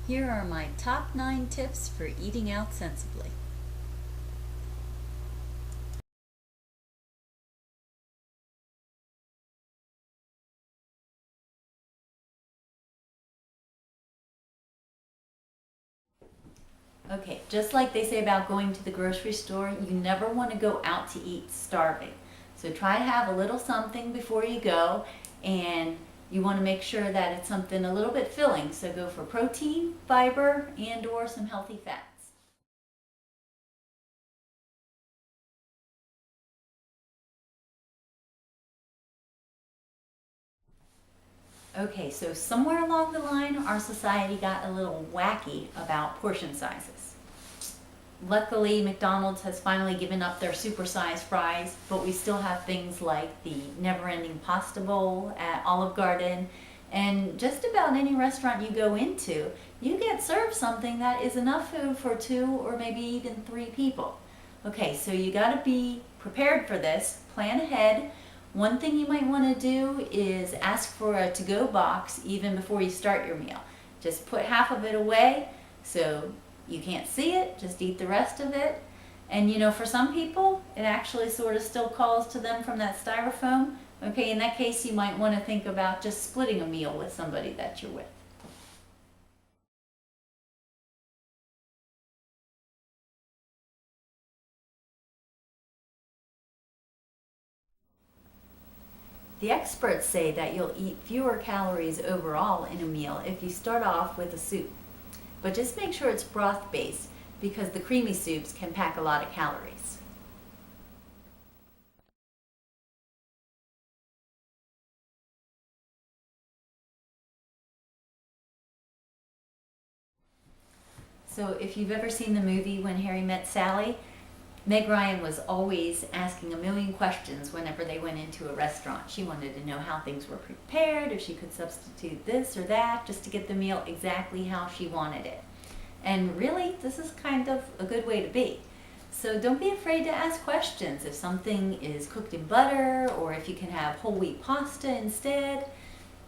Here are my top 9 tips for eating out sensibly. Okay, just like they say about going to the grocery store, you never want to go out to eat starving. So try to have a little something before you go, and you want to make sure that it's something a little bit filling. So go for protein, fiber, and or some healthy fats. Okay, so somewhere along the line, our society got a little wacky about portion sizes. Luckily, McDonald's has finally given up their supersized fries, but we still have things like the never-ending pasta bowl at Olive Garden, and just about any restaurant you go into, you get served something that is enough food for 2 or maybe even 3 people. Okay, so you got to be prepared for this, plan ahead. One thing you might want to do is ask for a to-go box even before you start your meal. Just put half of it away so you can't see it, just eat the rest of it. And you know, for some people, it actually sort of still calls to them from that styrofoam. Okay, in that case, you might want to think about just splitting a meal with somebody that you're with. The experts say that you'll eat fewer calories overall in a meal if you start off with a soup. But just make sure it's broth based because the creamy soups can pack a lot of calories. So if you've ever seen the movie When Harry Met Sally, Meg Ryan was always asking a million questions whenever they went into a restaurant. She wanted to know how things were prepared, if she could substitute this or that, just to get the meal exactly how she wanted it. And really, this is kind of a good way to be. So don't be afraid to ask questions if something is cooked in butter or if you can have whole wheat pasta instead.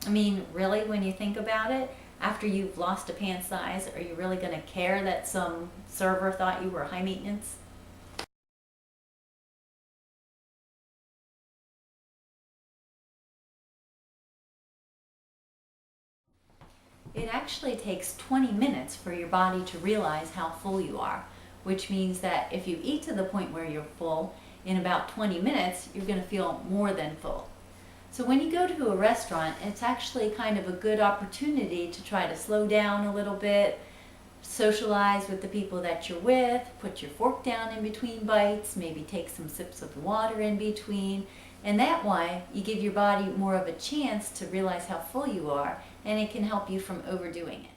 I mean, really, when you think about it, after you've lost a pant size, are you really going to care that some server thought you were high maintenance? It actually takes 20 minutes for your body to realize how full you are, which means that if you eat to the point where you're full, in about 20 minutes, you're going to feel more than full. So when you go to a restaurant, it's actually kind of a good opportunity to try to slow down a little bit, socialize with the people that you're with, put your fork down in between bites, maybe take some sips of water in between, and that way you give your body more of a chance to realize how full you are, and it can help you from overdoing it.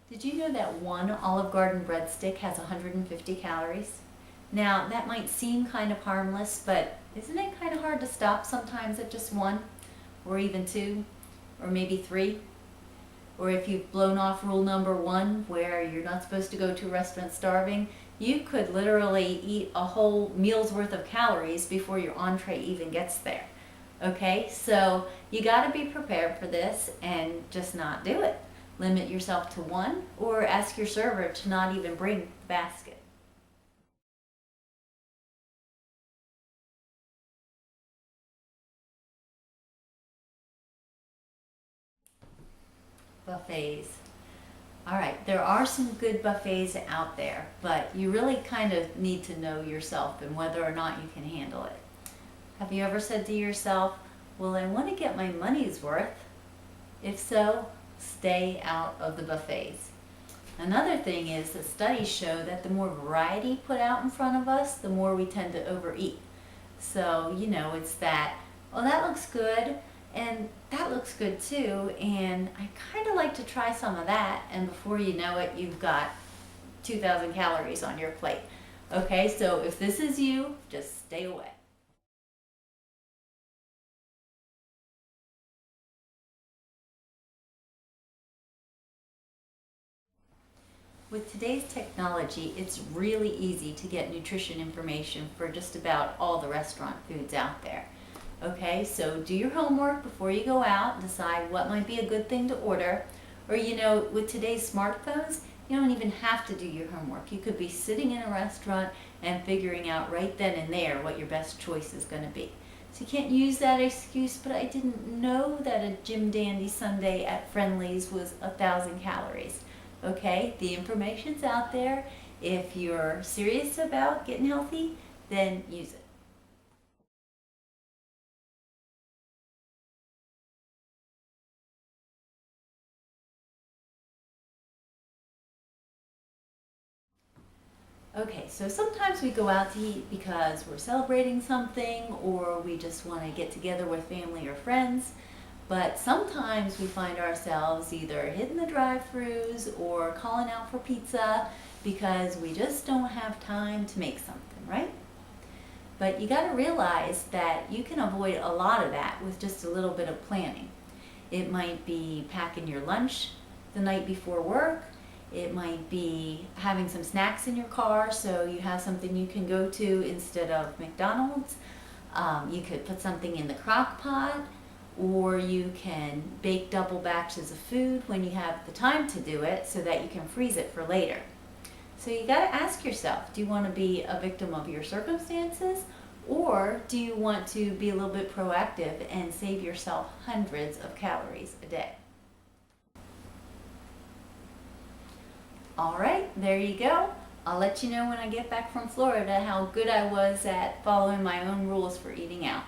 Did you know that one Olive Garden breadstick has 150 calories? Now, that might seem kind of harmless, but isn't it kind of hard to stop sometimes at just one, or even two, or maybe three? Or if you've blown off rule number 1, where you're not supposed to go to a restaurant starving, you could literally eat a whole meal's worth of calories before your entree even gets there. Okay, so you got to be prepared for this and just not do it. Limit yourself to one, or ask your server to not even bring the basket. Buffets. All right, there are some good buffets out there, but you really kind of need to know yourself and whether or not you can handle it. Have you ever said to yourself, well, I want to get my money's worth? If so, stay out of the buffets. Another thing is that studies show that the more variety put out in front of us, the more we tend to overeat. So, you know, it's that, oh, that looks good, and that looks good too, and I kind of like to try some of that, and before you know it, you've got 2,000 calories on your plate. Okay, so if this is you, just stay away. With today's technology, it's really easy to get nutrition information for just about all the restaurant foods out there. Okay, so do your homework before you go out, decide what might be a good thing to order. Or with today's smartphones, you don't even have to do your homework. You could be sitting in a restaurant and figuring out right then and there what your best choice is going to be. So you can't use that excuse, but I didn't know that a Jim Dandy sundae at Friendly's was 1,000 calories. Okay, the information's out there. If you're serious about getting healthy, then use it. Okay, so sometimes we go out to eat because we're celebrating something or we just want to get together with family or friends. But sometimes we find ourselves either hitting the drive-thrus or calling out for pizza because we just don't have time to make something, right? But you got to realize that you can avoid a lot of that with just a little bit of planning. It might be packing your lunch the night before work. It might be having some snacks in your car so you have something you can go to instead of McDonald's. You could put something in the crock pot, or you can bake double batches of food when you have the time to do it so that you can freeze it for later. So you got to ask yourself, do you want to be a victim of your circumstances, or do you want to be a little bit proactive and save yourself hundreds of calories a day? All right, there you go. I'll let you know when I get back from Florida how good I was at following my own rules for eating out.